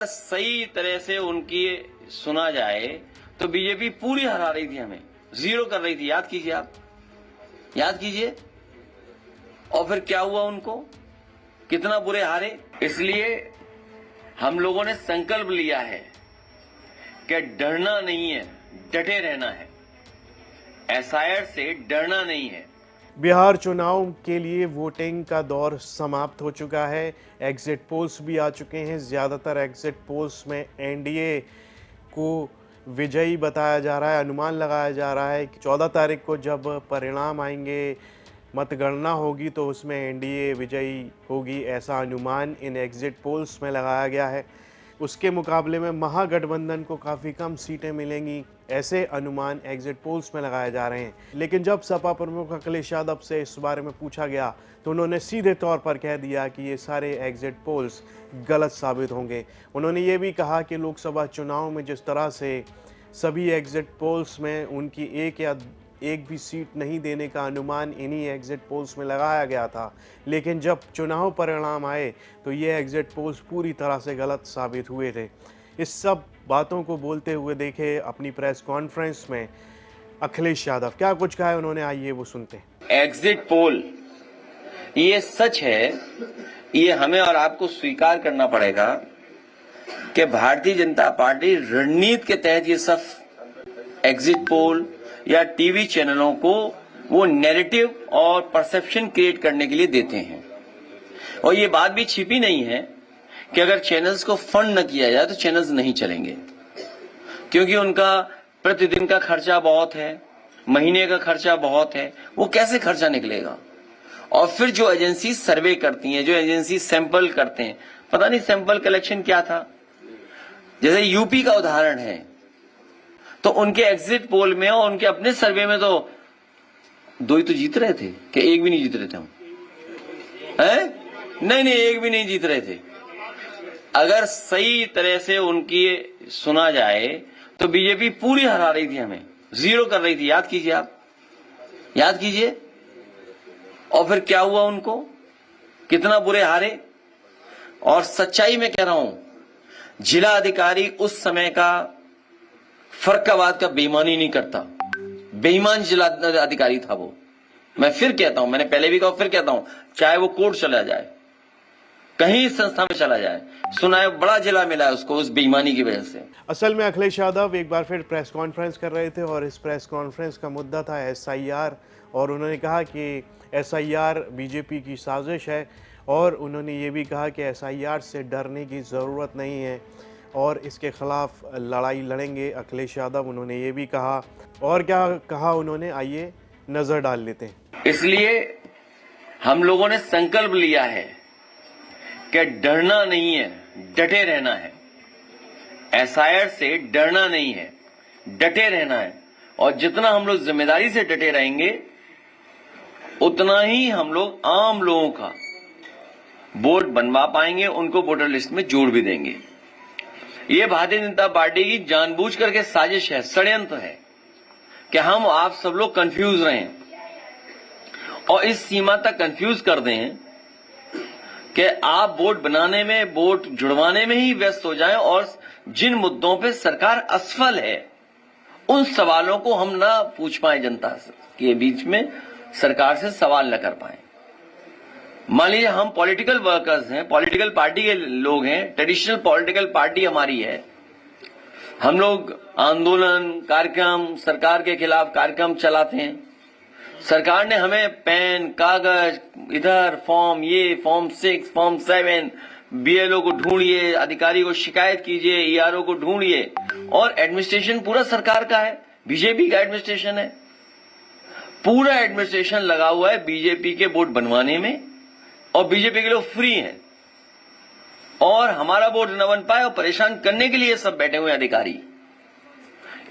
सही तरह से उनकी सुना जाए तो बीजेपी पूरी हरा रही थी, हमें जीरो कर रही थी। याद कीजिए, आप याद कीजिए। और फिर क्या हुआ, उनको कितना बुरे हारे। इसलिए हम लोगों ने संकल्प लिया है कि डरना नहीं है, डटे रहना है। एसआईआर से डरना नहीं है। बिहार चुनाव के लिए वोटिंग का दौर समाप्त हो चुका है। एग्जिट पोल्स भी आ चुके हैं। ज़्यादातर एग्जिट पोल्स में एनडीए को विजयी बताया जा रहा है। अनुमान लगाया जा रहा है कि 14 तारीख को जब परिणाम आएंगे, मतगणना होगी, तो उसमें एनडीए विजयी होगी, ऐसा अनुमान इन एग्जिट पोल्स में लगाया गया है। उसके मुकाबले में महागठबंधन को काफ़ी कम सीटें मिलेंगी, ऐसे अनुमान एग्जिट पोल्स में लगाए जा रहे हैं। लेकिन जब सपा प्रमुख अखिलेश यादव से इस बारे में पूछा गया तो उन्होंने सीधे तौर पर कह दिया कि ये सारे एग्जिट पोल्स गलत साबित होंगे। उन्होंने ये भी कहा कि लोकसभा चुनाव में जिस तरह से सभी एग्जिट पोल्स में उनकी एक भी सीट नहीं देने का अनुमान इन्हीं एग्जिट पोल्स में लगाया गया था, लेकिन जब चुनाव परिणाम आए तो ये एग्जिट पोल्स पूरी तरह से गलत साबित हुए थे। इस सब बातों को बोलते हुए देखे अपनी प्रेस कॉन्फ्रेंस में अखिलेश यादव, क्या कुछ कहा है उन्होंने, आइए वो सुनते हैं। एग्जिट पोल ये सच है, ये हमें और आपको स्वीकार करना पड़ेगा कि भारतीय जनता पार्टी रणनीति के तहत ये सब एग्जिट पोल या टीवी चैनलों को वो नैरेटिव और परसेप्शन क्रिएट करने के लिए देते हैं। और ये बात भी छिपी नहीं है कि अगर चैनल्स को फंड न किया जाए तो चैनल्स नहीं चलेंगे, क्योंकि उनका प्रतिदिन का खर्चा बहुत है, महीने का खर्चा बहुत है। वो कैसे खर्चा निकलेगा। और फिर जो एजेंसी सर्वे करती हैं, जो एजेंसी सैंपल करते हैं, पता नहीं सैंपल कलेक्शन क्या था। जैसे यूपी का उदाहरण है, तो उनके एग्जिट पोल में और उनके अपने सर्वे में तो 2 ही तो जीत रहे थे, कि एक भी नहीं जीत रहे थे हम, नहीं, एक भी नहीं जीत रहे थे। अगर सही तरह से उनकी सुना जाए तो बीजेपी पूरी हरा रही थी, हमें जीरो कर रही थी। याद कीजिए, आप याद कीजिए। और फिर क्या हुआ, उनको कितना बुरे हारे। और सच्चाई में कह रहा हूं, जिला अधिकारी उस समय का फर्काबाद का बेईमानी नहीं करता। बेईमान जिला अधिकारी था वो। मैं फिर कहता हूं, मैंने पहले भी कहा, फिर कहता हूं, चाहे वो कोर्ट चला जाए, कहीं संस्था में चला जाए, सुना है बड़ा जिला मिला है उसको उस बेईमानी की वजह से। असल में अखिलेश यादव एक बार फिर प्रेस कॉन्फ्रेंस कर रहे थे और इस प्रेस कॉन्फ्रेंस का मुद्दा था एसआईआर, और उन्होंने कहा कि एसआईआर बीजेपी की साजिश है। और उन्होंने ये भी कहा कि एसआईआर से डरने की ज़रूरत नहीं है और इसके खिलाफ लड़ाई लड़ेंगे अखिलेश यादव, उन्होंने ये भी कहा। और क्या कहा उन्होंने, आइए नज़र डाल लेते हैं। इसलिए हम लोगों ने संकल्प लिया है कि डरना नहीं है, डटे रहना है। एसआईआर से डरना नहीं है, डटे रहना है। और जितना हम लोग जिम्मेदारी से डटे रहेंगे, उतना ही हम लोग आम लोगों का वोट बनवा पाएंगे, उनको वोटर लिस्ट में जोड़ भी देंगे। ये भारतीय जनता पार्टी की जानबूझ करके साजिश है, षड्यंत्र है कि हम आप सब लोग कंफ्यूज रहें और इस सीमा तक कंफ्यूज कर दें कि आप वोट बनाने में, वोट जुड़वाने में ही व्यस्त हो जाएं और जिन मुद्दों पे सरकार असफल है उन सवालों को हम ना पूछ पाए, जनता के बीच में सरकार से सवाल न कर पाए। मान लीजिए हम पॉलिटिकल वर्कर्स हैं, पॉलिटिकल पार्टी के लोग हैं, ट्रेडिशनल पॉलिटिकल पार्टी हमारी है। हम लोग आंदोलन कार्यक्रम, सरकार के खिलाफ कार्यक्रम चलाते हैं। सरकार ने हमें पेन, कागज, इधर फॉर्म, ये फॉर्म 6, फॉर्म 7, बीएलओ को ढूंढिए, अधिकारी को शिकायत कीजिए, ईआरओ को ढूंढिए। और एडमिनिस्ट्रेशन पूरा सरकार का है, बीजेपी का एडमिनिस्ट्रेशन है। पूरा एडमिनिस्ट्रेशन लगा हुआ है बीजेपी के वोट बनवाने में, और बीजेपी के लोग फ्री हैं और हमारा वोट न बन पाए और परेशान करने के लिए सब बैठे हुए अधिकारी।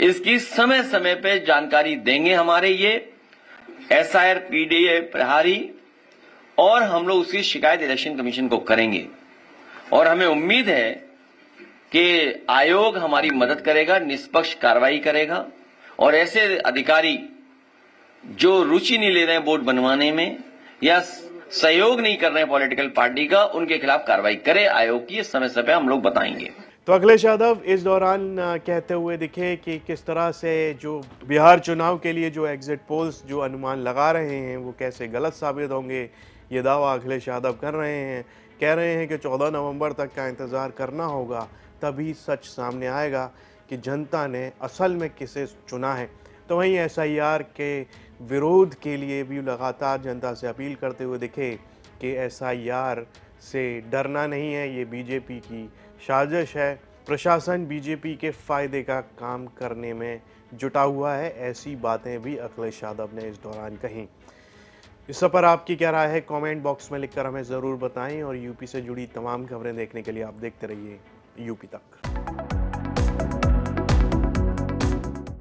इसकी समय समय पे जानकारी देंगे हमारे ये एसआईआर पीडीए प्रहारी, और हम लोग उसकी शिकायत इलेक्शन कमीशन को करेंगे। और हमें उम्मीद है कि आयोग हमारी मदद करेगा, निष्पक्ष कार्रवाई करेगा, और ऐसे अधिकारी जो रुचि नहीं ले रहे हैं वोट बनवाने में या सहयोग नहीं कर रहे हैं पॉलिटिकल पार्टी का, उनके खिलाफ कार्रवाई करे आयोग की। समय समय हम लोग बताएंगे। तो अखिलेश यादव इस दौरान कहते हुए दिखे कि किस तरह से जो बिहार चुनाव के लिए जो एग्जिट पोल्स जो अनुमान लगा रहे हैं वो कैसे गलत साबित होंगे, ये दावा अखिलेश यादव कर रहे हैं। कह रहे हैं कि 14 नवंबर तक का इंतज़ार करना होगा, तभी सच सामने आएगा कि जनता ने असल में किसे चुना है। तो वहीं एसआईआर के विरोध के लिए भी लगातार जनता से अपील करते हुए दिखे कि एसआईआर से डरना नहीं है, ये बीजेपी की साजिश है। प्रशासन बीजेपी के फायदे का काम करने में जुटा हुआ है, ऐसी बातें भी अखिलेश यादव ने इस दौरान कहीं। इस पर आपकी क्या राय है, कमेंट बॉक्स में लिखकर हमें ज़रूर बताएं और यूपी से जुड़ी तमाम खबरें देखने के लिए आप देखते रहिए यूपी तक।